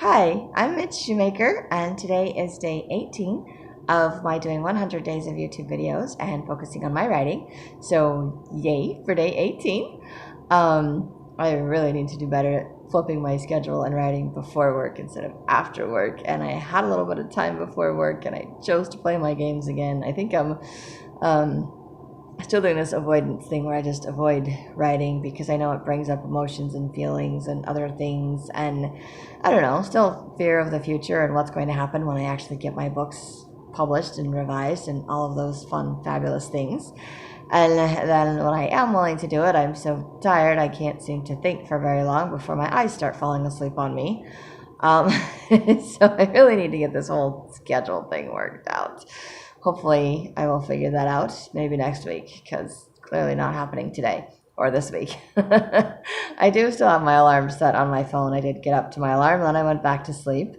Hi, I'm Mitch Shoemaker, and today is day 18 of my doing 100 days of YouTube videos and focusing on my writing. So, yay for day 18. I really need to do better at flipping my schedule and writing before work instead of after work. And I had a little bit of time before work, and I chose to play my games again. I think I'm um, still doing this avoidance thing where I just avoid writing because I know it brings up emotions and feelings and other things. And I don't know, still fear of the future and what's going to happen when I actually get my books published and revised and all of those fun, fabulous things. And then when I am willing to do it, I'm so tired I can't seem to think for very long before my eyes start falling asleep on me. Um, so I really need to get this whole schedule thing worked out. Hopefully, I will figure that out maybe next week because clearly not happening today or this week. I do still have my alarm set on my phone. I did get up to my alarm, then I went back to sleep.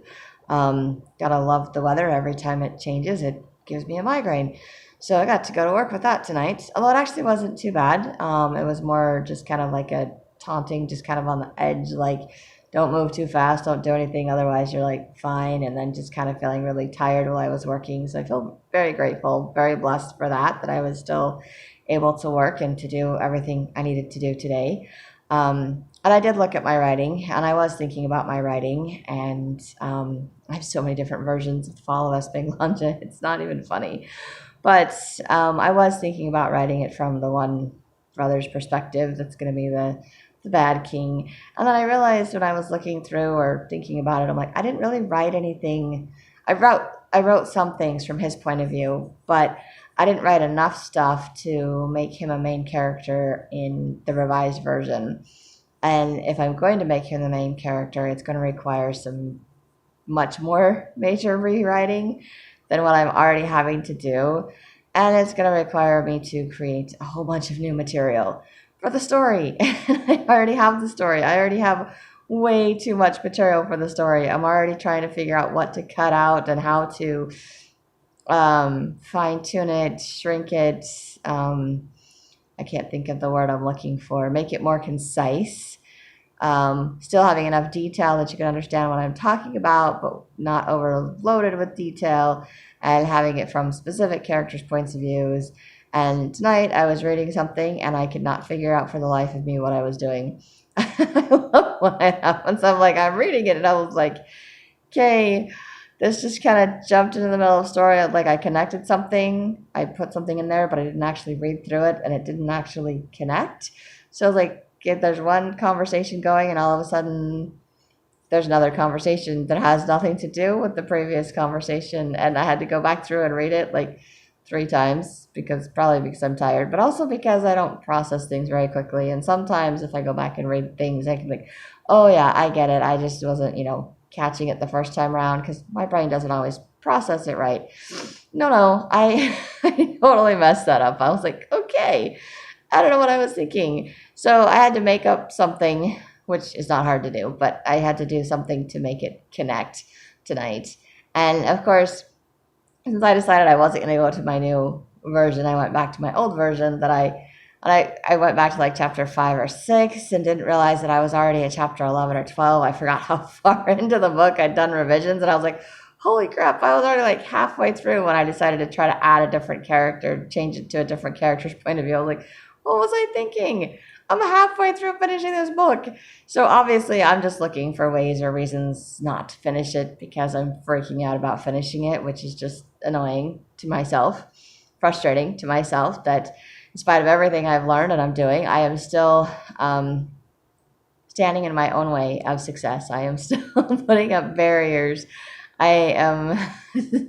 Gotta love the weather. Every time it changes, it gives me a migraine. So I got to go to work with that tonight. Although it actually wasn't too bad. It was more just kind of like a taunting, just kind of on the edge, like don't move too fast, don't do anything, otherwise you're like fine, and then just kind of feeling really tired while I was working. So I feel very grateful, very blessed for that I was still able to work and to do everything I needed to do today. And I did look at my writing, and I was thinking about my writing, and I have so many different versions of Fall of Espinglanja. It's not even funny. But I was thinking about writing it from the one brother's perspective. That's going to be the bad king. And then I realized when I was looking through or thinking about it, I'm like, I didn't really write anything. I wrote some things from his point of view, but I didn't write enough stuff to make him a main character in the revised version. And if I'm going to make him the main character, it's going to require some much more major rewriting than what I'm already having to do. And it's going to require me to create a whole bunch of new material for the story. I already have the story. I already have way too much material for the story. I'm already trying to figure out what to cut out and how to fine tune it, shrink it. I can't think of the word I'm looking for. Make it more concise. Still having enough detail that you can understand what I'm talking about, but not overloaded with detail, and having it from specific characters' points of views. And tonight I was reading something and I could not figure out for the life of me what I was doing. I love when that happens. I'm like, I'm reading it and I was like, okay, this just kind of jumped into the middle of the story. Like I connected something, I put something in there, but I didn't actually read through it and it didn't actually connect. So I was like, okay, there's one conversation going and all of a sudden there's another conversation that has nothing to do with the previous conversation. And I had to go back through and read it like 3 times probably because I'm tired, but also because I don't process things very quickly. And sometimes if I go back and read things, I can think, oh yeah, I get it. I just wasn't, catching it the first time around because my brain doesn't always process it right. No, I totally messed that up. I was like, okay, I don't know what I was thinking. So I had to make up something, which is not hard to do, but I had to do something to make it connect tonight. And of course, since I decided I wasn't going to go to my new version, I went back to my old version I went back to like chapter 5 or 6 and didn't realize that I was already at chapter 11 or 12. I forgot how far into the book I'd done revisions, and I was like, holy crap, I was already like halfway through when I decided to try to add a different character, change it to a different character's point of view. I was like, what was I thinking? I'm halfway through finishing this book. So obviously I'm just looking for ways or reasons not to finish it because I'm freaking out about finishing it, which is just annoying to myself, frustrating to myself that in spite of everything I've learned and I'm doing, I am still standing in my own way of success. I am still putting up barriers. I am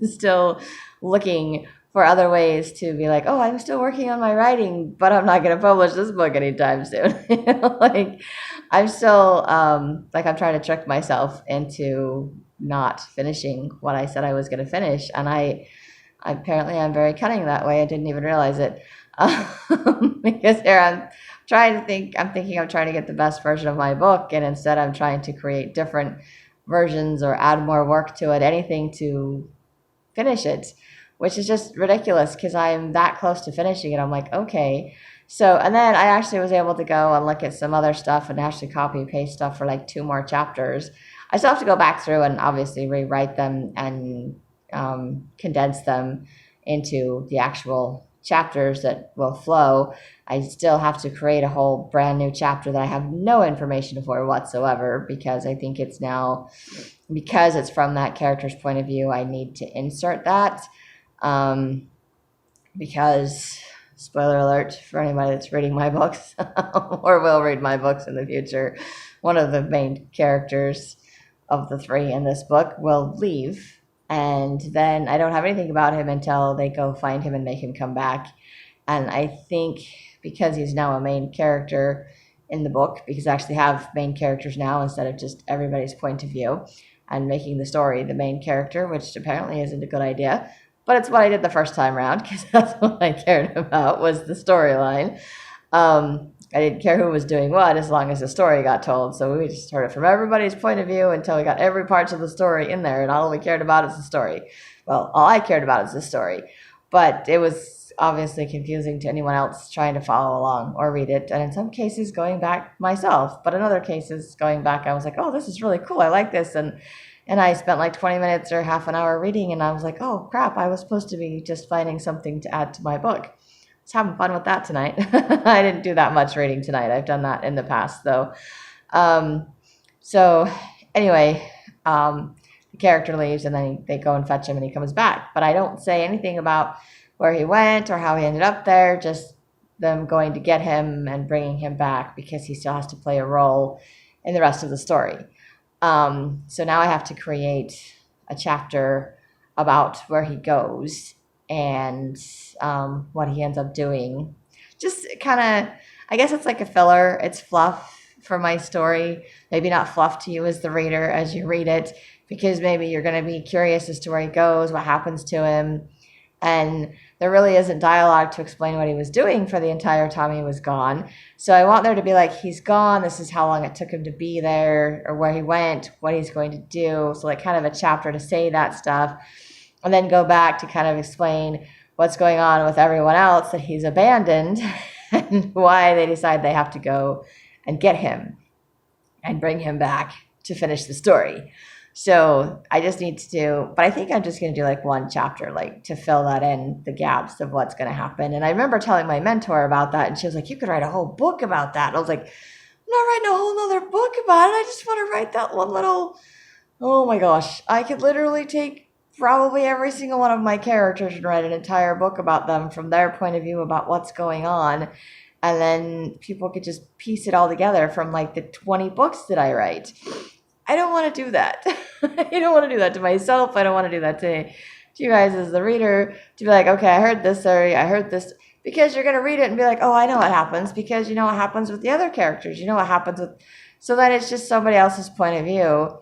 still looking for other ways to be like, oh, I'm still working on my writing, but I'm not going to publish this book anytime soon. Like I'm still like I'm trying to trick myself into not finishing what I said I was going to finish, and I apparently I'm very cunning that way. I didn't even realize it. Because here I'm thinking I'm trying to get the best version of my book, and instead I'm trying to create different versions or add more work to it, anything to finish it, which is just ridiculous because I'm that close to finishing it. I'm like, okay. So, and then I actually was able to go and look at some other stuff and actually copy and paste stuff for like 2 more chapters. I still have to go back through and obviously rewrite them and condense them into the actual chapters that will flow. I still have to create a whole brand new chapter that I have no information for whatsoever, because I think it's now, because it's from that character's point of view, I need to insert that. Because, spoiler alert for anybody that's reading my books or will read my books in the future, one of the main characters of the three in this book will leave, and then I don't have anything about him until they go find him and make him come back. And I think because he's now a main character in the book, because I actually have main characters now instead of just everybody's point of view, and making the story the main character, which apparently isn't a good idea, but it's what I did the first time around, because that's what I cared about, was the storyline. I didn't care who was doing what as long as the story got told. So we just heard it from everybody's point of view until we got every part of the story in there, and all we cared about is the story. Well, all I cared about is the story. But it was obviously confusing to anyone else trying to follow along or read it, and in some cases going back myself. But in other cases going back, I was like, oh, this is really cool. I like this. And I spent like 20 minutes or half an hour reading, and I was like, oh, crap, I was supposed to be just finding something to add to my book. I was having fun with that tonight. I didn't do that much reading tonight. I've done that in the past, though. So anyway, the character leaves, and then they go and fetch him, and he comes back. But I don't say anything about where he went or how he ended up there, just them going to get him and bringing him back, because he still has to play a role in the rest of the story. So now I have to create a chapter about where he goes and what he ends up doing. Just kind of, I guess it's like a filler. It's fluff for my story. Maybe not fluff to you as the reader as you read it, because maybe you're going to be curious as to where he goes, what happens to him. And there really isn't dialogue to explain what he was doing for the entire time he was gone. So I want there to be like, he's gone, this is how long it took him to be there, or where he went, what he's going to do. So like kind of a chapter to say that stuff, and then go back to kind of explain what's going on with everyone else that he's abandoned and why they decide they have to go and get him and bring him back to finish the story. So I just need to do, but I think I'm just going to do like one chapter, like to fill that in, the gaps of what's going to happen. And I remember telling my mentor about that, and she was like, you could write a whole book about that. And I was like, I'm not writing a whole nother book about it. I just want to write that one little, oh my gosh, I could literally take probably every single one of my characters and write an entire book about them from their point of view about what's going on. And then people could just piece it all together from like the 20 books that I write. I don't want to do that. I don't want to do that to myself. I don't want to do that to you guys as the reader, to be like, okay, I heard this story, I heard this, because you're going to read it and be like, oh, I know what happens, because you know what happens with the other characters. You know what happens with, so then it's just somebody else's point of view,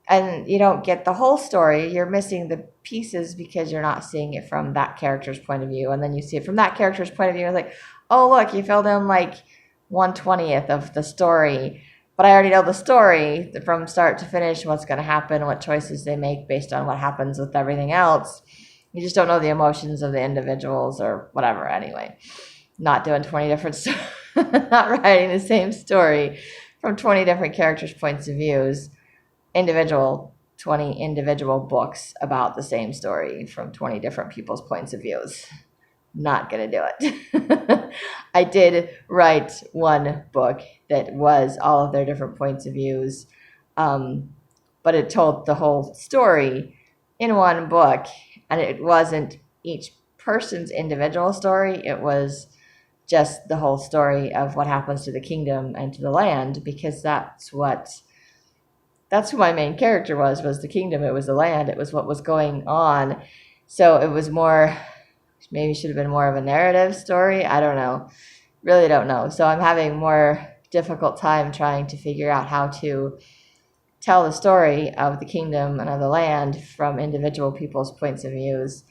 and you don't get the whole story. You're missing the pieces because you're not seeing it from that character's point of view. And then you see it from that character's point of view, and it's like, oh, look, you filled in like 1/20th of the story. But I already know the story from start to finish, what's going to happen, what choices they make based on what happens with everything else. You just don't know the emotions of the individuals or whatever. Anyway, not doing 20 different, not writing the same story from 20 different characters' points of views, 20 individual books about the same story from 20 different people's points of views. Not going to do it. I did write one book that was all of their different points of views, but it told the whole story in one book, and it wasn't each person's individual story. It was just the whole story of what happens to the kingdom and to the land, because that's who my main character was the kingdom. It was the land. It was what was going on. So it was more, maybe should have been more of a narrative story. I don't know. Really don't know. So I'm having more difficult time trying to figure out how to tell the story of the kingdom and of the land from individual people's points of views,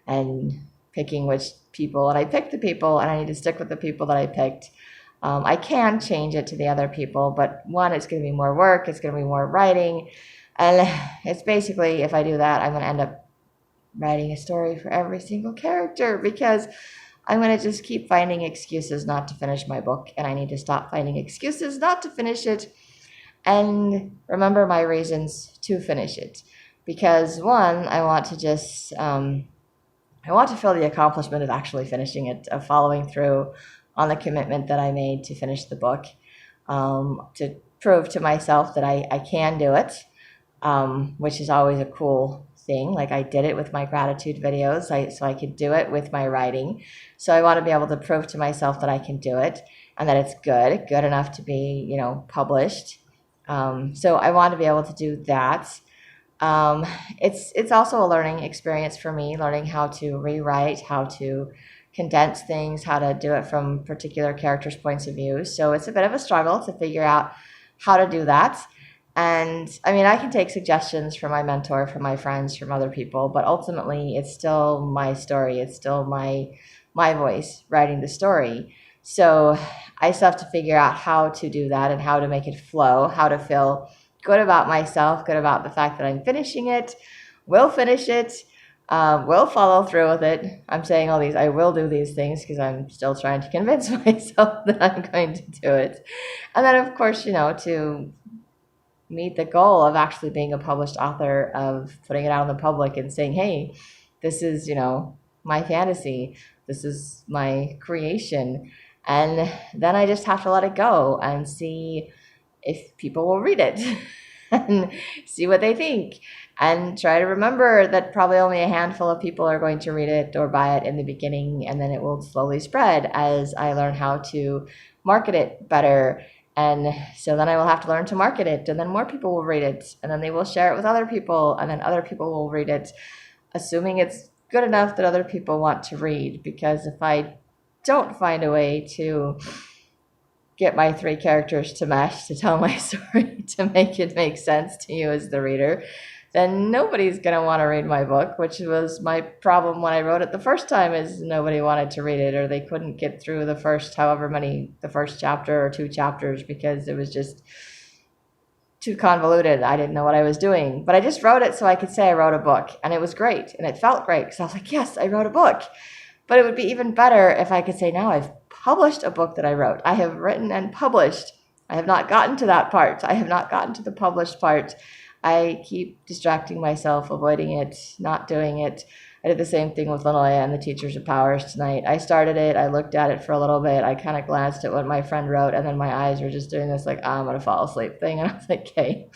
and picking which people. And I picked the people, and I need to stick with the people that I picked. I can change it to the other people, but one, it's going to be more work. It's going to be more writing. And it's basically, if I do that, I'm going to end up writing a story for every single character, because I'm going to just keep finding excuses not to finish my book, and I need to stop finding excuses not to finish it and remember my reasons to finish it. Because one, I want to just, I want to feel the accomplishment of actually finishing it, of following through on the commitment that I made to finish the book, to prove to myself that I can do it, which is always a cool thing. Like I did it with my gratitude videos, so I could do it with my writing. So I want to be able to prove to myself that I can do it and that it's good enough to be, published. So I want to be able to do that. It's also a learning experience for me, learning how to rewrite, how to condense things, how to do it from particular characters' points of view. So it's a bit of a struggle to figure out how to do that. And I mean, I can take suggestions from my mentor, from my friends, from other people, but ultimately it's still my story. It's still my voice writing the story. So I still have to figure out how to do that and how to make it flow, how to feel good about myself, good about the fact that I'm finishing it, will finish it, will follow through with it. I'm saying all these, I will do these things because I'm still trying to convince myself that I'm going to do it. And then, of course, to meet the goal of actually being a published author, of putting it out in the public and saying, hey, this is, my fantasy. This is my creation. And then I just have to let it go and see if people will read it and see what they think, and try to remember that probably only a handful of people are going to read it or buy it in the beginning, and then it will slowly spread as I learn how to market it better. And so then I will have to learn to market it, and then more people will read it, and then they will share it with other people, and then other people will read it, assuming it's good enough that other people want to read. Because if I don't find a way to get my three characters to mesh, to tell my story, to make it make sense to you as the reader, then nobody's going to want to read my book, which was my problem when I wrote it the first time, is nobody wanted to read it, or they couldn't get through the first chapter or two chapters because it was just too convoluted. I didn't know what I was doing, but I just wrote it so I could say I wrote a book, and it was great, and it felt great because I was like, yes, I wrote a book. But it would be even better if I could say, now I've published a book that I wrote. I have written and published. I have not gotten to that part. I have not gotten to the published part. I keep distracting myself, avoiding it, not doing it. I did the same thing with Lanoya and the Teachers of Powers tonight. I started it. I looked at it for a little bit. I kind of glanced at what my friend wrote, and then my eyes were just doing this like, I'm going to fall asleep thing. And I was like, okay,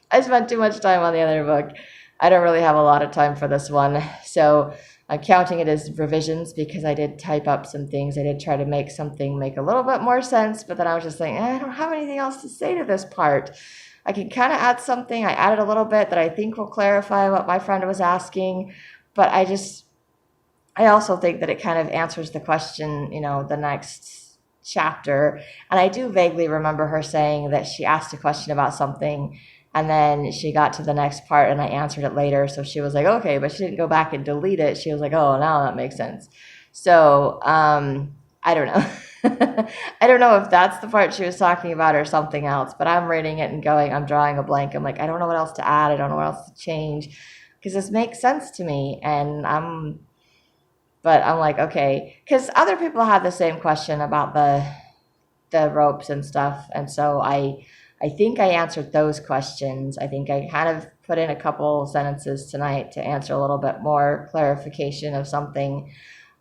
I spent too much time on the other book. I don't really have a lot of time for this one. So I'm counting it as revisions because I did type up some things. I did try to make something make a little bit more sense, but then I was just like, I don't have anything else to say to this part. I can kind of add something. I added a little bit that I think will clarify what my friend was asking, but I also think that it kind of answers the question, the next chapter. And I do vaguely remember her saying that she asked a question about something, and then she got to the next part and I answered it later. So she was like, okay, but she didn't go back and delete it. She was like, oh, now that makes sense. So I don't know. I don't know if that's the part she was talking about or something else, but I'm reading it and I'm drawing a blank. I'm like, I don't know what else to add. I don't know what else to change because this makes sense to me. But I'm like, okay, because other people had the same question about the ropes and stuff. And so I think I answered those questions. I think I kind of put in a couple sentences tonight to answer a little bit more clarification of something.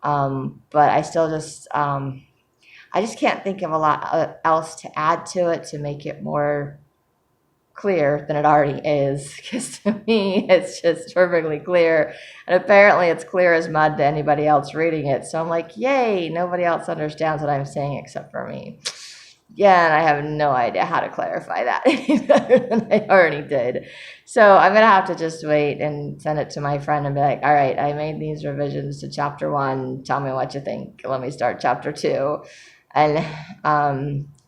But I still I just can't think of a lot else to add to it to make it more clear than it already is. Because to me, it's just perfectly clear. And apparently it's clear as mud to anybody else reading it. So I'm like, yay, nobody else understands what I'm saying except for me. Yeah, and I have no idea how to clarify that any better than I already did. So I'm going to have to just wait and send it to my friend and be like, all right, I made these revisions to chapter 1. Tell me what you think. Let me start chapter 2 and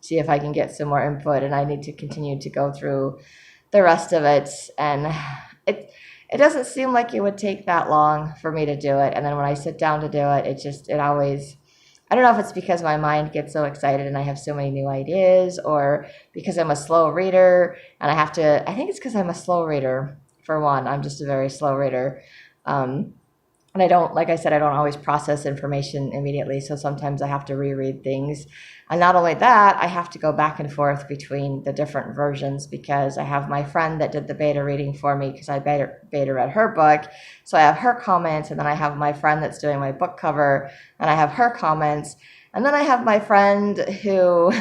see if I can get some more input. And I need to continue to go through the rest of it. And it doesn't seem like it would take that long for me to do it. And then when I sit down to do it, it always... I don't know if it's because my mind gets so excited and I have so many new ideas, or because I'm a slow reader and I think it's because I'm a slow reader, for one. I'm just a very slow reader. And I don't, like I said, I don't always process information immediately. So sometimes I have to reread things. And not only that, I have to go back and forth between the different versions because I have my friend that did the beta reading for me because I beta read her book. So I have her comments, and then I have my friend that's doing my book cover, and I have her comments. And then I have my friend who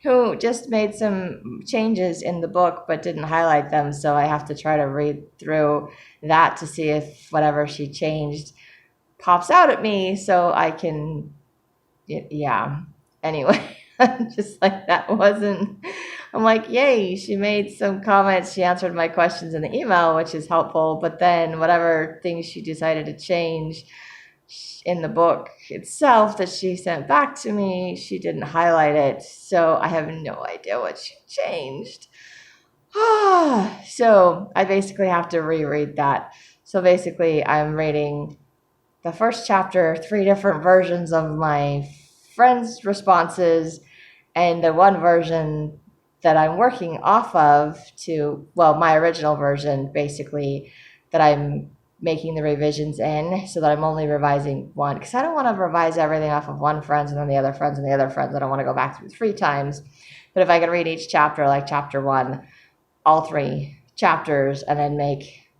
who just made some changes in the book but didn't highlight them. So I have to try to read through that to see if whatever she changed pops out at me so I can, yeah. Anyway, I'm just like, that wasn't, I'm like, yay, she made some comments. She answered my questions in the email, which is helpful. But then whatever things she decided to change in the book itself that she sent back to me, she didn't highlight it. So I have no idea what she changed. So I basically have to reread that. So basically I'm reading the first chapter, 3 different versions of my friends' responses, and the one version that I'm working off of to, well, my original version basically that I'm making the revisions in, so that I'm only revising one, because I don't want to revise everything off of one friends and then the other friends and the other friends. I don't want to go back through 3 times. But if I can read each chapter, like chapter 1, all 3 chapters, and then make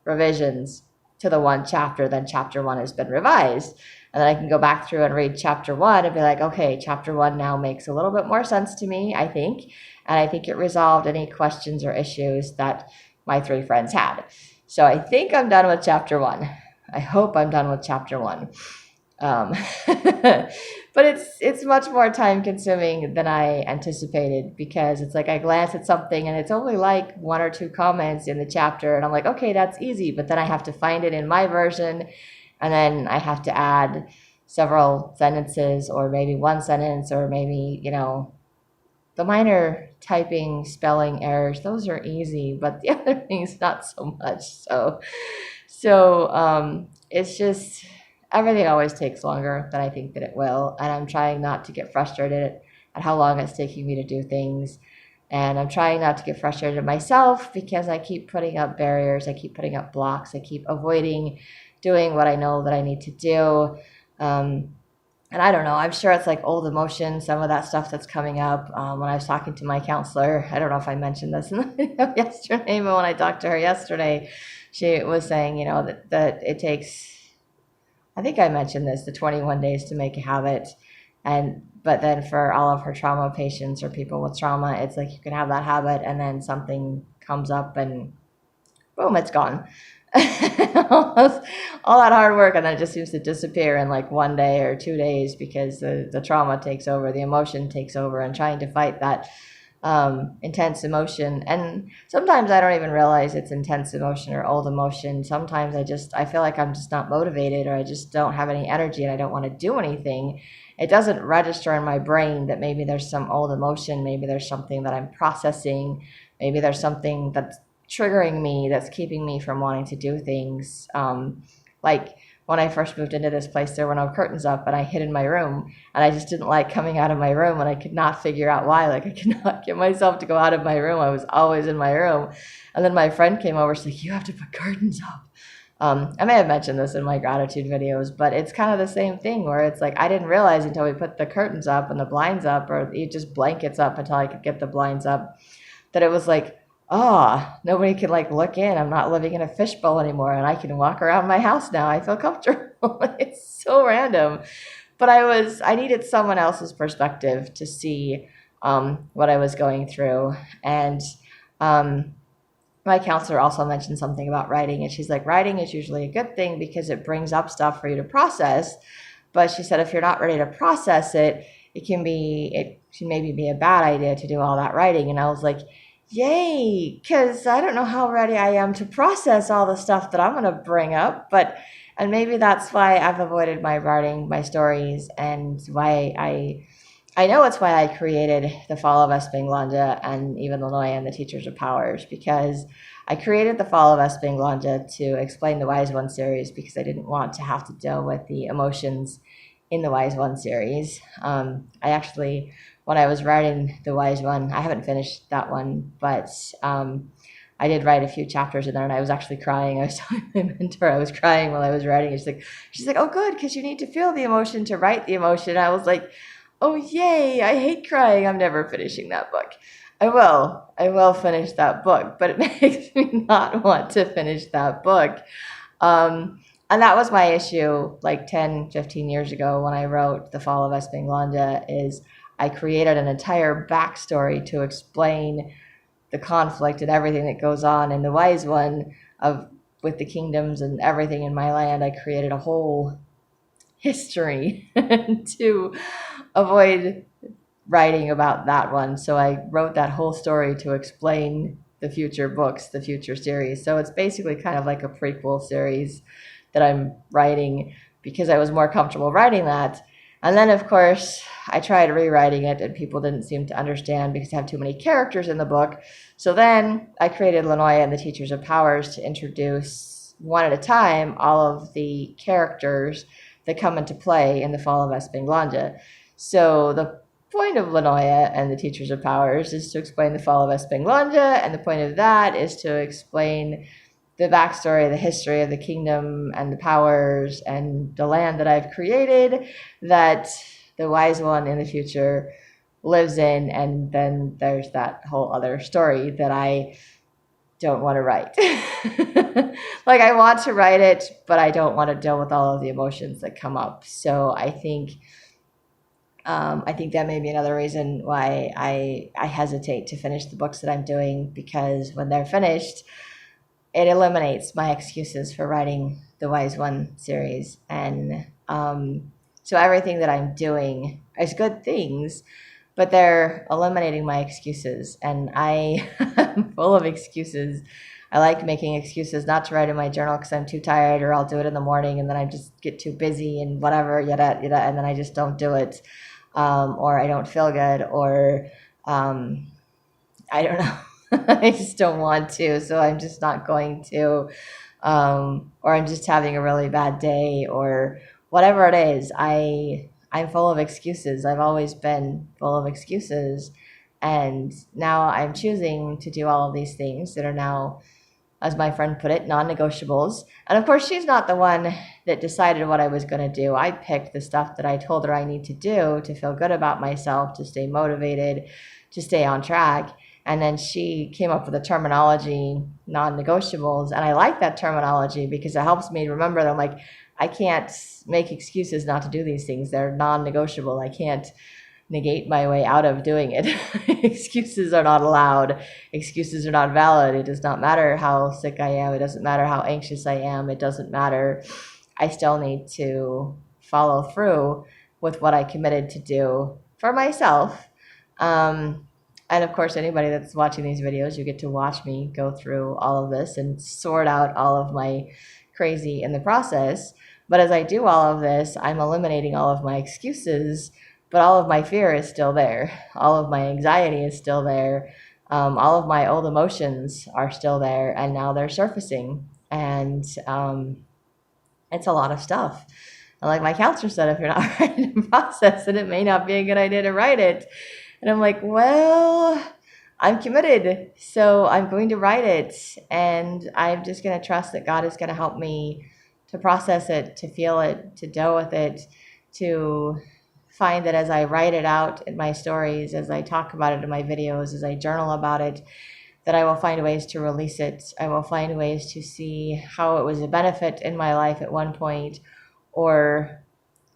revisions to the one chapter, then chapter 1 has been revised. And then I can go back through and read chapter 1 and be like, okay, chapter 1 now makes a little bit more sense to me, I think. And I think it resolved any questions or issues that my 3 friends had. So I think I'm done with chapter 1. I hope I'm done with chapter 1. But it's much more time consuming than I anticipated, because it's like I glance at something and it's only like 1 or 2 comments in the chapter, and I'm like, okay, that's easy. But then I have to find it in my version, and then I have to add several sentences, or maybe 1 sentence, or maybe, the minor typing spelling errors, those are easy, but the other things not so much. So it's just, everything always takes longer than I think that it will, and I'm trying not to get frustrated at how long it's taking me to do things. And I'm trying not to get frustrated at myself because I keep putting up barriers, I keep putting up blocks, I keep avoiding doing what I know that I need to do. And I don't know, I'm sure it's like old emotion, some of that stuff that's coming up. When I was talking to my counselor, I don't know if I mentioned this in the video yesterday, but when I talked to her yesterday, she was saying, that it takes, I think I mentioned this, the 21 days to make a habit. But then for all of her trauma patients or people with trauma, it's like you can have that habit and then something comes up and boom, it's gone. all that hard work, and then it just seems to disappear in like 1 day or 2 days because the trauma takes over, the emotion takes over, and trying to fight that intense emotion. And sometimes I don't even realize it's intense emotion or old emotion. Sometimes I feel like I'm just not motivated, or I just don't have any energy and I don't want to do anything. It doesn't register in my brain that maybe there's some old emotion, maybe there's something that I'm processing, maybe there's something that's triggering me, that's keeping me from wanting to do things. Like when I first moved into this place, there were no curtains up, and I hid in my room, and I just didn't like coming out of my room, and I could not figure out why. Like, I could not get myself to go out of my room. I was always in my room. And then my friend came over, she's like, you have to put curtains up. I may have mentioned this in my gratitude videos, but it's kind of the same thing where it's like I didn't realize until we put the curtains up and the blinds up, or just blankets up until I could get the blinds up, that it was like, nobody can like look in. I'm not living in a fishbowl anymore, and I can walk around my house now. I feel comfortable. It's so random. But I needed someone else's perspective to see what I was going through. And my counselor also mentioned something about writing, and she's like, writing is usually a good thing because it brings up stuff for you to process. But she said, if you're not ready to process it, it can maybe be a bad idea to do all that writing. And I was like, yay, because I don't know how ready I am to process all the stuff that I'm going to bring up. And maybe that's why I've avoided my writing, my stories, and why I know it's why I created the Fall of Espanglanda and even Lanoya and the Teachers of Powers, because I created the Fall of Espanglanda to explain the Wise One series, because I didn't want to have to deal with the emotions in the Wise One series. I actually, when I was writing the Wise One, I haven't finished that one, but I did write a few chapters in there, and I was actually crying. I was telling my mentor I was crying while I was writing. She's like, oh, good, because you need to feel the emotion to write the emotion. I was like, oh, yay, I hate crying. I'm never finishing that book. I will finish that book, but it makes me not want to finish that book. And that was my issue like 10, 15 years ago when I wrote The Fall of Espinglandia, is I created an entire backstory to explain the conflict and everything that goes on in the Wise One with the kingdoms and everything in my land. I created a whole history to avoid writing about that one. So I wrote that whole story to explain the future books, the future series. So it's basically kind of like a prequel series that I'm writing because I was more comfortable writing that. And then, of course, I tried rewriting it and people didn't seem to understand because I have too many characters in the book. So then I created Lanoya and the Teachers of Powers to introduce one at a time all of the characters that come into play in The Fall of Espinglandia. So the point of Lanoya and the Teachers of Powers is to explain the fall of Espinglandia, and the point of that is to explain the backstory, the history of the kingdom and the powers and the land that I've created that the Wise One in the future lives in. And then there's that whole other story that I don't want to write. Like, I want to write it, but I don't want to deal with all of the emotions that come up. So I think that may be another reason why I hesitate to finish the books that I'm doing, because when they're finished, it eliminates my excuses for writing the Wise One series. And so everything that I'm doing is good things, but they're eliminating my excuses. And I am full of excuses. I like making excuses not to write in my journal because I'm too tired, or I'll do it in the morning and then I just get too busy and whatever, yada, yada, and then I just don't do it. Or I don't feel good, or I don't know. I just don't want to, so I'm just not going to, or I'm just having a really bad day, or whatever it is. I'm full of excuses. I've always been full of excuses, and now I'm choosing to do all of these things that are now, as my friend put it, non-negotiables. And of course, she's not the one that decided what I was going to do. I picked the stuff that I told her I need to do to feel good about myself, to stay motivated, to stay on track. And then she came up with the terminology, non-negotiables. And I like that terminology because it helps me remember that I'm like, I can't make excuses not to do these things. They're non-negotiable. I can't negate my way out of doing it. Excuses are not allowed. Excuses are not valid. It does not matter how sick I am. It doesn't matter how anxious I am. It doesn't matter. I still need to follow through with what I committed to do for myself. And of course, anybody that's watching these videos, you get to watch me go through all of this and sort out all of my crazy in the process. But as I do all of this, I'm eliminating all of my excuses, but all of my fear is still there. All of my anxiety is still there. All of my old emotions are still there, and now they're surfacing. And it's a lot of stuff. And like my counselor said, if you're not ready to process it, it may not be a good idea to write it. And I'm like, well, I'm committed, so I'm going to write it. And I'm just going to trust that God is going to help me to process it, to feel it, to deal with it, to find that as I write it out in my stories, as I talk about it in my videos, as I journal about it, that I will find ways to release it. I will find ways to see how it was a benefit in my life at one point, or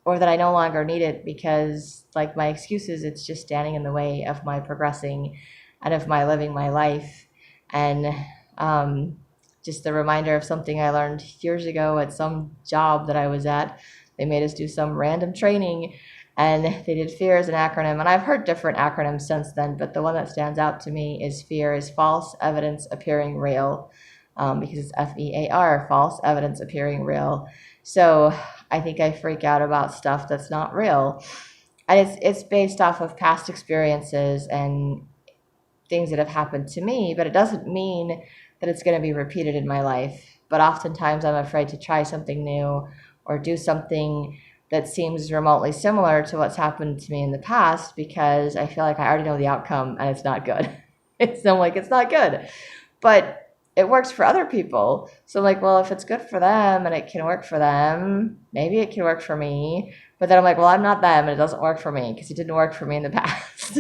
that I no longer need it because, like my excuses, it's just standing in the way of my progressing and of my living my life. And just a reminder of something I learned years ago at some job that I was at. They made us do some random training, and they did FEAR as an acronym. And I've heard different acronyms since then, but the one that stands out to me is FEAR, is false evidence appearing real, because it's FEAR, false evidence appearing real. So I think I freak out about stuff that's not real. And it's based off of past experiences and things that have happened to me, but it doesn't mean that it's going to be repeated in my life. But oftentimes I'm afraid to try something new or do something that seems remotely similar to what's happened to me in the past, because I feel like I already know the outcome and it's not good. I'm like, it's not good. But it works for other people. So I'm like, well, if it's good for them and it can work for them, maybe it can work for me. But then I'm like, well, I'm not them and it doesn't work for me because it didn't work for me in the past.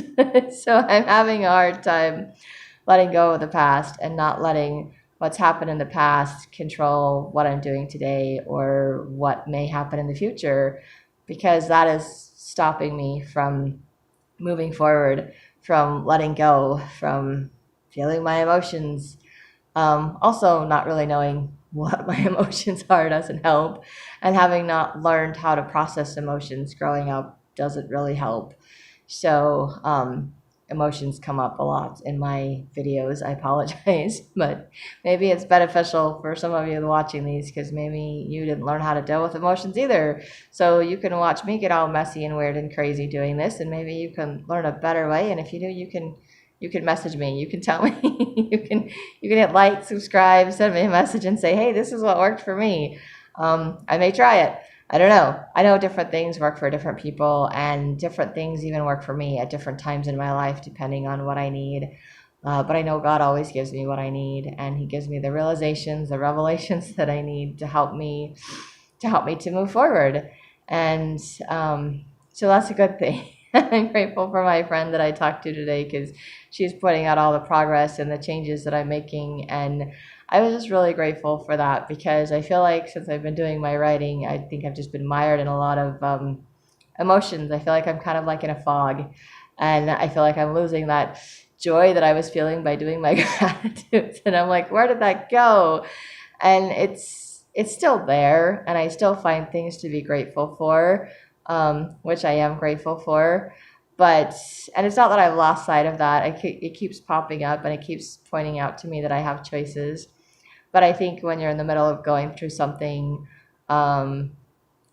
So I'm having a hard time letting go of the past and not letting what's happened in the past control what I'm doing today or what may happen in the future, because that is stopping me from moving forward, from letting go, from feeling my emotions. Also, not really knowing what my emotions are doesn't help, and having not learned how to process emotions growing up doesn't really help. So, emotions come up a lot in my videos. I apologize, but maybe it's beneficial for some of you watching these because maybe you didn't learn how to deal with emotions either. So you can watch me get all messy and weird and crazy doing this, and maybe you can learn a better way. And if you do, you can message me. You can tell me. you can hit like, subscribe, send me a message, and say, hey, this is what worked for me. I may try it. I don't know. I know different things work for different people, and different things even work for me at different times in my life, depending on what I need. But I know God always gives me what I need, and He gives me the realizations, the revelations that I need to help me to move forward. And so that's a good thing. I'm grateful for my friend that I talked to today because she's pointing out all the progress and the changes that I'm making, and I was just really grateful for that because I feel like since I've been doing my writing, I think I've just been mired in a lot of emotions. I feel like I'm kind of like in a fog, and I feel like I'm losing that joy that I was feeling by doing my gratitudes. And I'm like, where did that go? And it's still there, and I still find things to be grateful for, which I am grateful for. But, and it's not that I've lost sight of that. It keeps popping up, and it keeps pointing out to me that I have choices. But I think when you're in the middle of going through something, um,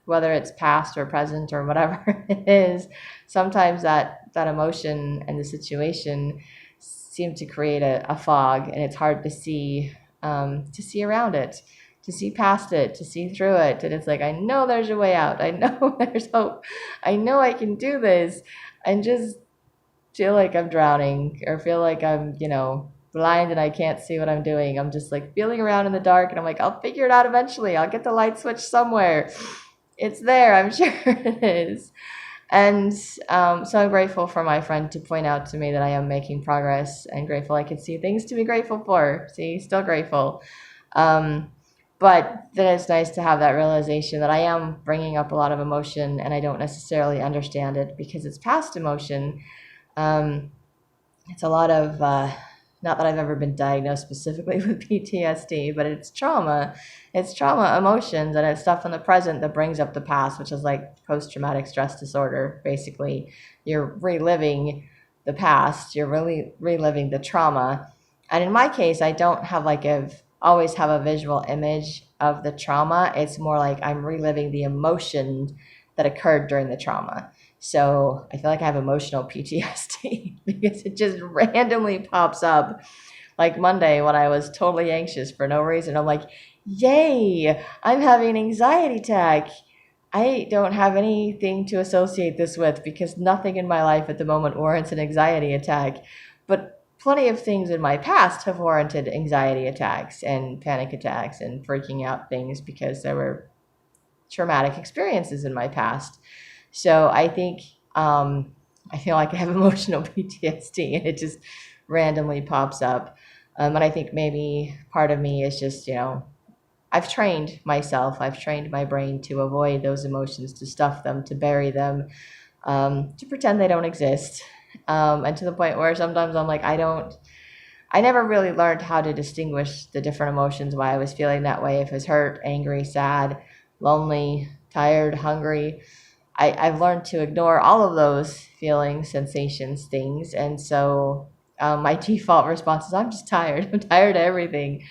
whether it's past or present or whatever it is, sometimes that emotion and the situation seem to create a fog, and it's hard to see around it, to see past it, to see through it. And it's like, I know there's a way out. I know there's hope. I know I can do this. And just feel like I'm drowning or feel like I'm, blind and I can't see what I'm doing. I'm just like feeling around in the dark, and I'm like, I'll figure it out eventually. I'll get the light switch somewhere. It's there. I'm sure it is. And so I'm grateful for my friend to point out to me that I am making progress, and grateful I can see things to be grateful for. See, still grateful. Um, but then it's nice to have that realization that I am bringing up a lot of emotion and I don't necessarily understand it because it's past emotion. Um, it's a lot of, not that I've ever been diagnosed specifically with PTSD, but it's trauma. It's trauma emotions, and it's stuff in the present that brings up the past, which is like post-traumatic stress disorder. Basically, you're reliving the past. You're really reliving the trauma. And in my case, I don't have always have a visual image of the trauma. It's more like I'm reliving the emotion that occurred during the trauma. So I feel like I have emotional PTSD because it just randomly pops up. Like Monday when I was totally anxious for no reason, I'm like, yay, I'm having an anxiety attack. I don't have anything to associate this with because nothing in my life at the moment warrants an anxiety attack. But plenty of things in my past have warranted anxiety attacks and panic attacks and freaking out things because there were traumatic experiences in my past. So I think I feel like I have emotional PTSD, and it just randomly pops up. And I think maybe part of me is just, I've trained myself, I've trained my brain to avoid those emotions, to stuff them, to bury them, to pretend they don't exist. And to the point where sometimes I'm like, I never really learned how to distinguish the different emotions, why I was feeling that way, if it was hurt, angry, sad, lonely, tired, hungry. I've learned to ignore all of those feelings, sensations, things. And so my default response is I'm just tired. I'm tired of everything.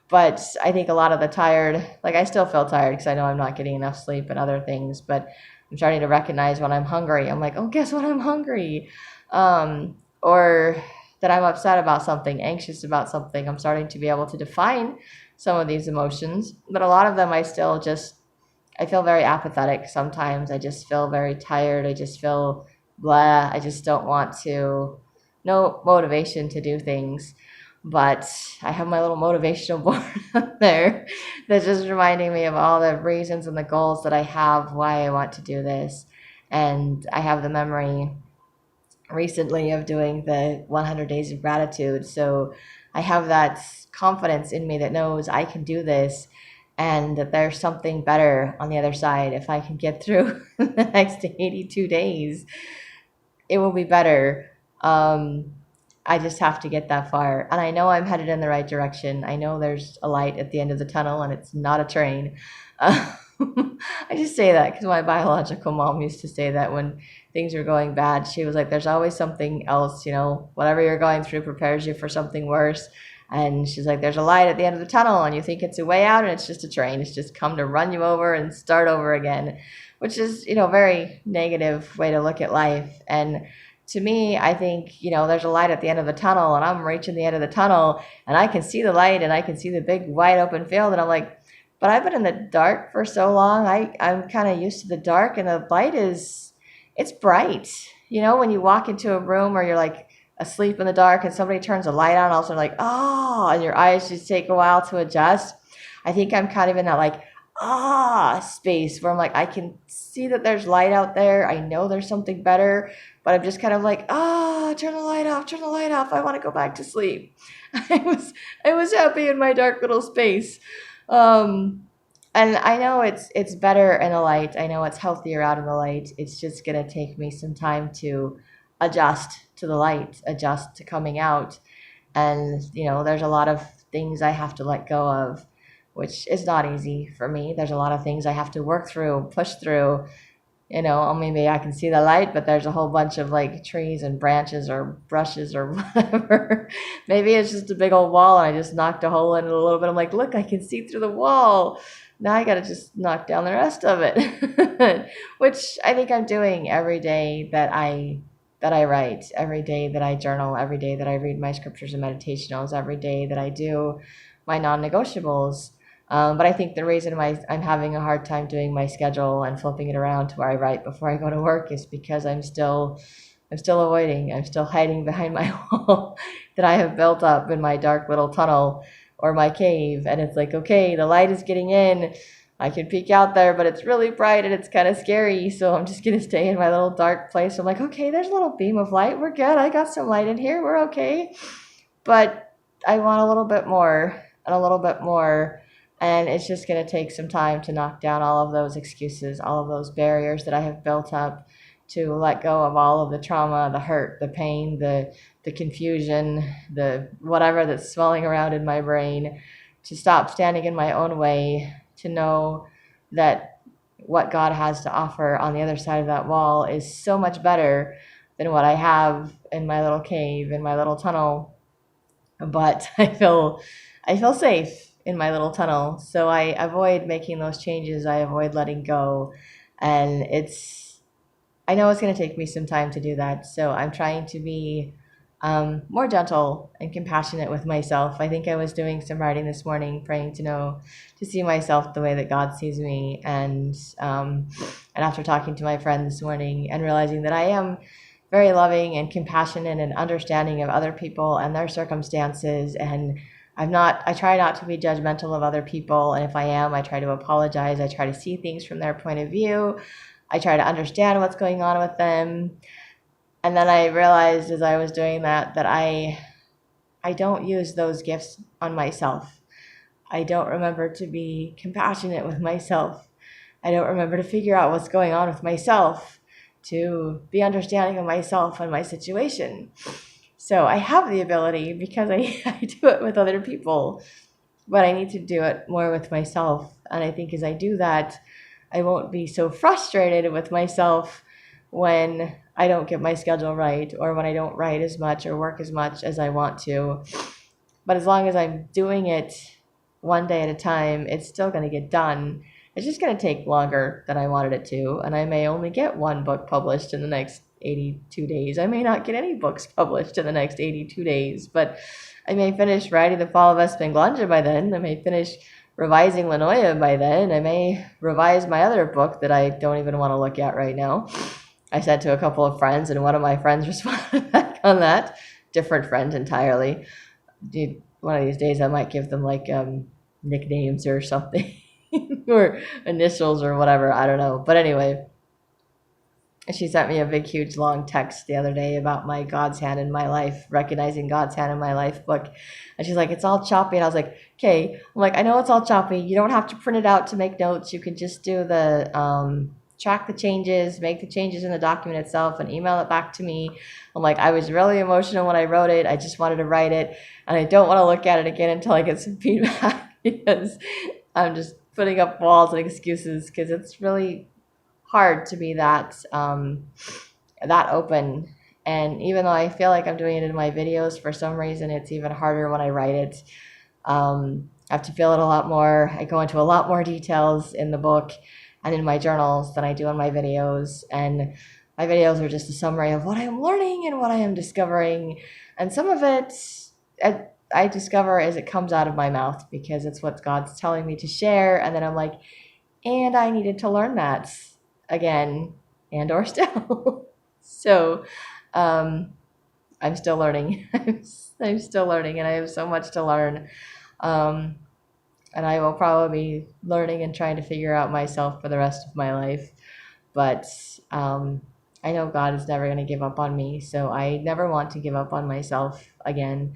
But I think a lot of the tired, like I still feel tired because I know I'm not getting enough sleep and other things, but I'm starting to recognize when I'm hungry. I'm like, oh, guess what? I'm hungry. Or that I'm upset about something, anxious about something. I'm starting to be able to define some of these emotions, but a lot of them I feel very apathetic sometimes. I just feel very tired. I just feel blah. I just don't want to, no motivation to do things. But I have my little motivational board up there that's just reminding me of all the reasons and the goals that I have, why I want to do this. And I have the memory recently of doing the 100 days of gratitude. So I have that confidence in me that knows I can do this and that there's something better on the other side. If I can get through the next 82 days, it will be better. I just have to get that far. And I know I'm headed in the right direction. I know there's a light at the end of the tunnel and it's not a train. I just say that because my biological mom used to say that when things were going bad. She was like, there's always something else, whatever you're going through prepares you for something worse. And she's like, there's a light at the end of the tunnel and you think it's a way out and it's just a train. It's just come to run you over and start over again, which is, very negative way to look at life. And to me, I think, there's a light at the end of the tunnel and I'm reaching the end of the tunnel and I can see the light and I can see the big wide open field. And I'm like, but I've been in the dark for so long. I'm kind of used to the dark, and the light it's bright. When you walk into a room or you're like asleep in the dark and somebody turns a light on, also like, oh, and your eyes just take a while to adjust. I think I'm kind of in that like, space where I'm like, I can see that there's light out there. I know there's something better, but I'm just kind of like, turn the light off, turn the light off. I want to go back to sleep. I was happy in my dark little space. And I know it's better in the light. I know it's healthier out in the light. It's just going to take me some time to adjust to the light, adjust to coming out. And, there's a lot of things I have to let go of, which is not easy for me. There's a lot of things I have to work through, push through. Maybe I can see the light, but there's a whole bunch of like trees and branches or brushes or whatever. Maybe it's just a big old wall and I just knocked a hole in it a little bit. I'm like, look, I can see through the wall. Now I got to just knock down the rest of it, which I think I'm doing every day that I write, every day that I journal, every day that I read my scriptures and meditationals, every day that I do my non-negotiables. But I think the reason why I'm having a hard time doing my schedule and flipping it around to where I write before I go to work is because I'm still avoiding. I'm still hiding behind my wall that I have built up in my dark little tunnel or my cave. And it's like, okay, the light is getting in. I can peek out there, but it's really bright and it's kind of scary. So I'm just going to stay in my little dark place. I'm like, okay, there's a little beam of light. We're good. I got some light in here. We're okay. But I want a little bit more and a little bit more. And it's just going to take some time to knock down all of those excuses, all of those barriers that I have built up, to let go of all of the trauma, the hurt, the pain, the confusion, the whatever that's swelling around in my brain, to stop standing in my own way, to know that what God has to offer on the other side of that wall is so much better than what I have in my little cave, in my little tunnel. But I feel safe in my little tunnel. So I avoid making those changes. I avoid letting go. And I know it's going to take me some time to do that. So I'm trying to be more gentle and compassionate with myself. I think I was doing some writing this morning, praying to see myself the way that God sees me. And after talking to my friend this morning and realizing that I am very loving and compassionate and understanding of other people and their circumstances, and I try not to be judgmental of other people. And if I am, I try to apologize. I try to see things from their point of view. I try to understand what's going on with them. And then I realized as I was doing that I don't use those gifts on myself. I don't remember to be compassionate with myself. I don't remember to figure out what's going on with myself, to be understanding of myself and my situation. So I have the ability because I do it with other people, but I need to do it more with myself. And I think as I do that, I won't be so frustrated with myself when I don't get my schedule right, or when I don't write as much or work as much as I want to. But as long as I'm doing it one day at a time, it's still going to get done. It's just going to take longer than I wanted it to, and I may only get one book published in the next 82 days. I may not get any books published in the next 82 days, but I may finish writing The Fall of Esplandian by then. I may finish revising Lanoia by then. I may revise my other book that I don't even want to look at right now. I said to a couple of friends, and one of my friends responded back on that, different friend entirely, one of these days I might give them like nicknames or something or initials or whatever. I don't know. But anyway, she sent me a big, huge, long text the other day about my God's Hand in My Life, recognizing God's Hand in My Life book. And she's like, it's all choppy. And I was like, okay. I'm like, I know it's all choppy. You don't have to print it out to make notes. You can just do the track the changes, make the changes in the document itself, and email it back to me. I'm like, I was really emotional when I wrote it. I just wanted to write it. And I don't want to look at it again until I get some feedback because I'm just putting up walls and excuses because it's really hard to be that open. And even though I feel like I'm doing it in my videos, for some reason it's even harder when I write it. I have to feel it a lot more. I go into a lot more details in the book and in my journals than I do in my videos. And my videos are just a summary of what I am learning and what I am discovering. And some of it I discover as it comes out of my mouth because it's what God's telling me to share. And then I'm like, and I needed to learn that again and or still. So I'm still learning. I'm still learning, and I have so much to learn. And I will probably be learning and trying to figure out myself for the rest of my life. But I know God is never going to give up on me, so I never want to give up on myself again.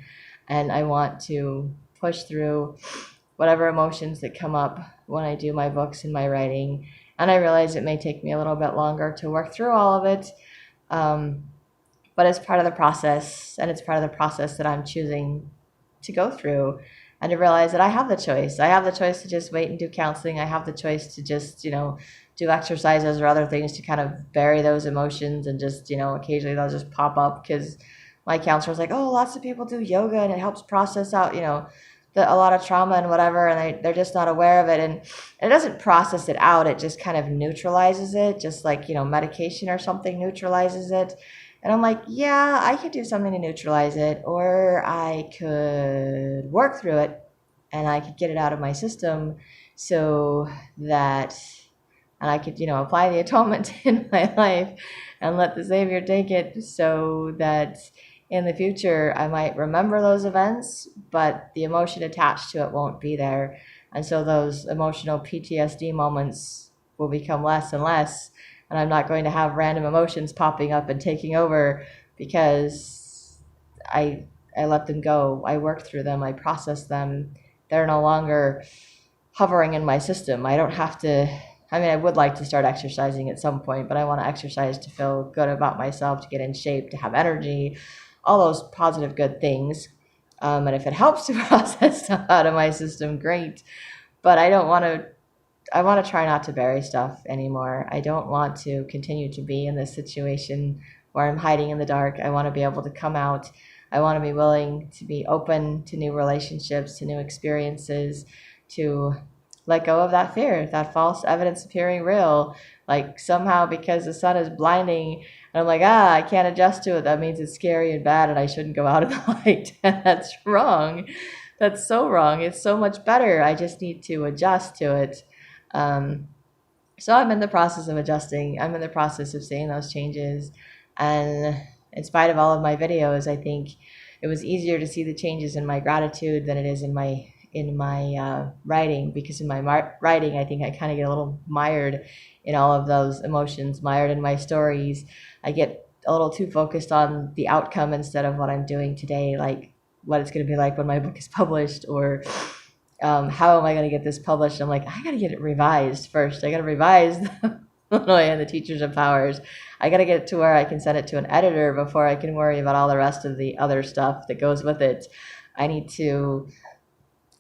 And I want to push through whatever emotions that come up when I do my books and my writing. And I realize it may take me a little bit longer to work through all of it. But it's part of the process, and it's part of the process that I'm choosing to go through, and to realize that I have the choice. I have the choice to just wait and do counseling. I have the choice to just, do exercises or other things to kind of bury those emotions, and just, occasionally they'll just pop up because my counselor's like, oh, lots of people do yoga and it helps process out, a lot of trauma and whatever, and they're just not aware of it. And it doesn't process it out. It just kind of neutralizes it, just like, medication or something neutralizes it. And I'm like, yeah, I could do something to neutralize it, or I could work through it and I could get it out of my system so that, and I could, apply the atonement in my life and let the Savior take it so that in the future I might remember those events, but the emotion attached to it won't be there. And so those emotional PTSD moments will become less and less. And I'm not going to have random emotions popping up and taking over because I let them go. I work through them. I process them. They're no longer hovering in my system. I don't have to. I would like to start exercising at some point, but I want to exercise to feel good about myself, to get in shape, to have energy, all those positive, good things. And if it helps to process stuff out of my system, great. But I want to try not to bury stuff anymore. I don't want to continue to be in this situation where I'm hiding in the dark. I want to be able to come out. I want to be willing to be open to new relationships, to new experiences, to let go of that fear, that false evidence appearing real. Like somehow because the sun is blinding and I'm like, I can't adjust to it, that means it's scary and bad and I shouldn't go out in the light. And that's wrong. That's so wrong. It's so much better. I just need to adjust to it. So I'm in the process of adjusting. I'm in the process of seeing those changes. And in spite of all of my videos, I think it was easier to see the changes in my gratitude than it is in my writing, because in my writing, I think I kind of get a little mired in all of those emotions, mired in my stories. I get a little too focused on the outcome instead of what I'm doing today, like what it's going to be like when my book is published, or how am I going to get this published? I'm like, I got to get it revised first. I got to revise Illinois and the Teachers of Powers. I got to get it to where I can send it to an editor before I can worry about all the rest of the other stuff that goes with it. I need to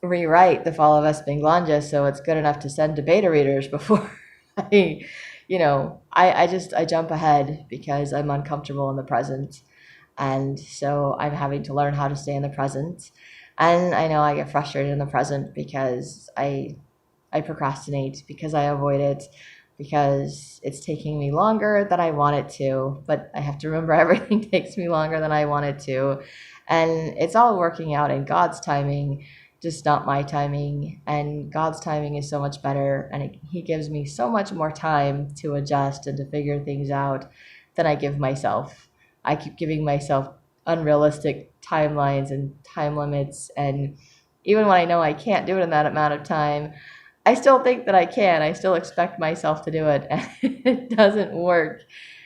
rewrite The Fall of Espinglandia so it's good enough to send to beta readers before I jump ahead because I'm uncomfortable in the present. And so I'm having to learn how to stay in the present. And I know I get frustrated in the present because I procrastinate, because I avoid it, because it's taking me longer than I want it to. But I have to remember everything takes me longer than I want it to. And it's all working out in God's timing, just not my timing. And God's timing is so much better. And He gives me so much more time to adjust and to figure things out than I give myself. I keep giving myself unrealistic timelines and time limits. And even when I know I can't do it in that amount of time, I still think that I can. I still expect myself to do it, and it doesn't work.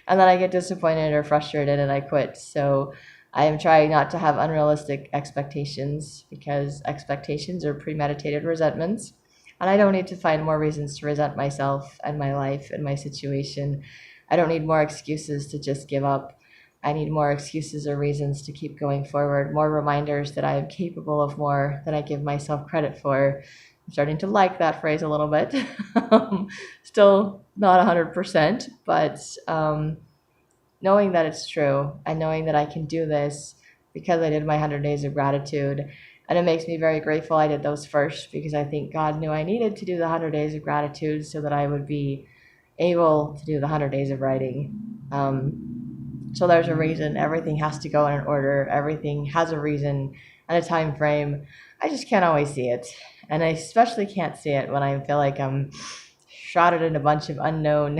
And then I get disappointed or frustrated and I quit. So I am trying not to have unrealistic expectations, because expectations are premeditated resentments. And I don't need to find more reasons to resent myself and my life and my situation. I don't need more excuses to just give up. I need more excuses or reasons to keep going forward, more reminders that I am capable of more than I give myself credit for. I'm starting to like that phrase a little bit. Still not 100%, but knowing that it's true and knowing that I can do this because I did my 100 days of gratitude. And it makes me very grateful I did those first, because I think God knew I needed to do the 100 days of gratitude so that I would be able to do the 100 days of writing. So there's a reason. Everything has to go in an order. Everything has a reason and a time frame. I just can't always see it. And I especially can't see it when I feel like I'm shrouded in a bunch of unknown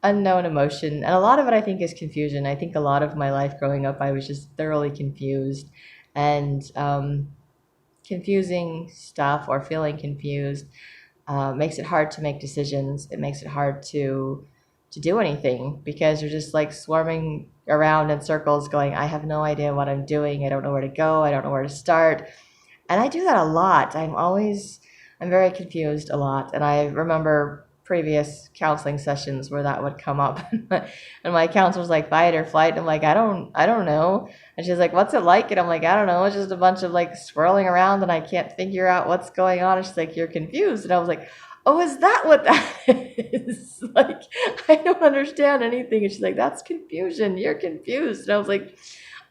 emotion. And a lot of it, I think, is confusion. I think a lot of my life growing up, I was just thoroughly confused. And confusing stuff or feeling confused makes it hard to make decisions. It makes it hard to do anything, because you're just like swarming around in circles going, I have no idea what I'm doing. I don't know where to go. I don't know where to start. And I do that a lot. I'm very confused a lot. And I remember previous counseling sessions where that would come up. And my counselor's like, fight or flight. And I'm like, I don't know. And she's like, what's it like? And I'm like, I don't know. It's just a bunch of like swirling around and I can't figure out what's going on. And she's like, you're confused. And I was like, oh, is that what that is? Like, I don't understand anything. And she's like, that's confusion. You're confused. And I was like,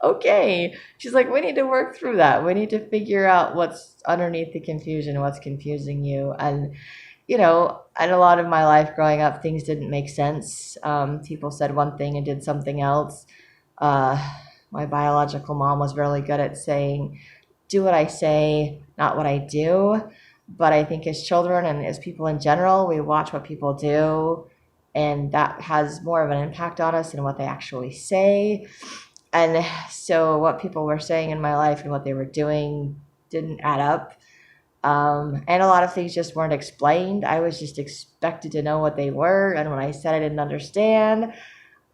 okay. She's like, we need to work through that. We need to figure out what's underneath the confusion, what's confusing you. And, and a lot of my life growing up, things didn't make sense. People said one thing and did something else. My biological mom was really good at saying, do what I say, not what I do. But I think as children and as people in general, we watch what people do, and that has more of an impact on us than what they actually say. And so what people were saying in my life and what they were doing didn't add up. And a lot of things just weren't explained. I was just expected to know what they were. And when I said I didn't understand,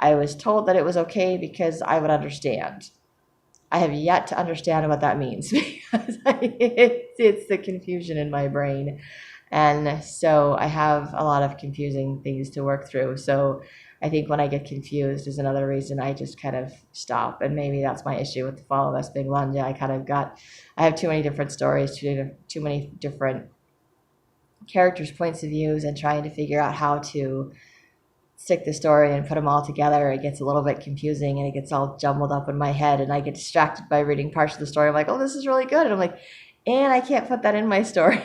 I was told that it was okay because I would understand. I have yet to understand what that means, because it's the confusion in my brain. And so I have a lot of confusing things to work through. So I think when I get confused is another reason I just kind of stop. And maybe that's my issue with the Fall of West Binglandia. I have too many different stories, too many different characters' points of views, and trying to figure out how to stick the story and put them all together. It gets a little bit confusing and it gets all jumbled up in my head, and I get distracted by reading parts of the story. I'm like, oh, this is really good. And I'm like, and I can't put that in my story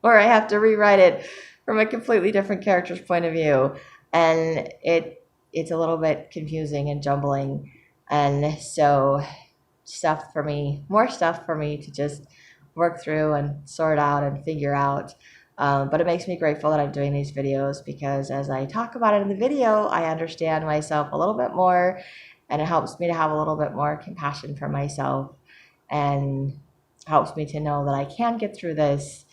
or I have to rewrite it from a completely different character's point of view. And it's a little bit confusing and jumbling. And so more stuff for me to just work through and sort out and figure out. But it makes me grateful that I'm doing these videos, because as I talk about it in the video, I understand myself a little bit more, and it helps me to have a little bit more compassion for myself, and helps me to know that I can get through this,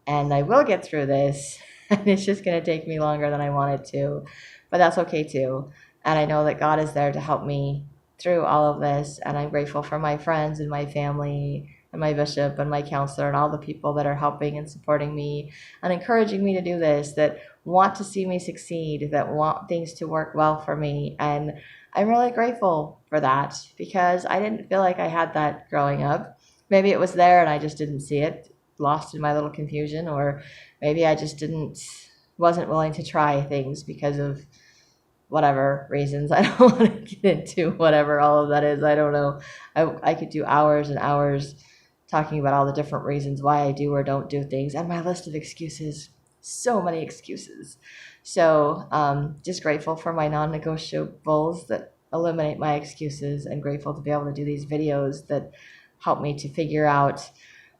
and I will get through this, and it's just going to take me longer than I want it to, but that's okay too. And I know that God is there to help me through all of this, and I'm grateful for my friends and my family and my bishop and my counselor and all the people that are helping and supporting me and encouraging me to do this, that want to see me succeed, that want things to work well for me. And I'm really grateful for that, because I didn't feel like I had that growing up. Maybe it was there and I just didn't see it, lost in my little confusion, or maybe I just wasn't willing to try things because of whatever reasons. I don't want to get into whatever all of that is. I don't know. I could do hours and hours talking about all the different reasons why I do or don't do things, and my list of excuses, so many excuses. So just grateful for my non-negotiables that eliminate my excuses, and grateful to be able to do these videos that help me to figure out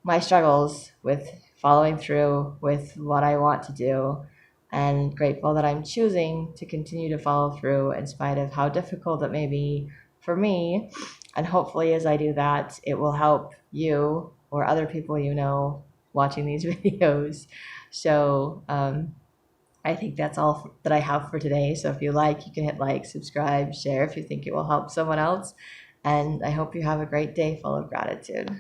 my struggles with following through with what I want to do, and grateful that I'm choosing to continue to follow through in spite of how difficult it may be, for me. And hopefully as I do that, it will help you or other people you know watching these videos. So I think that's all that I have for today. So if you like, you can hit like, subscribe, share if you think it will help someone else. And I hope you have a great day full of gratitude.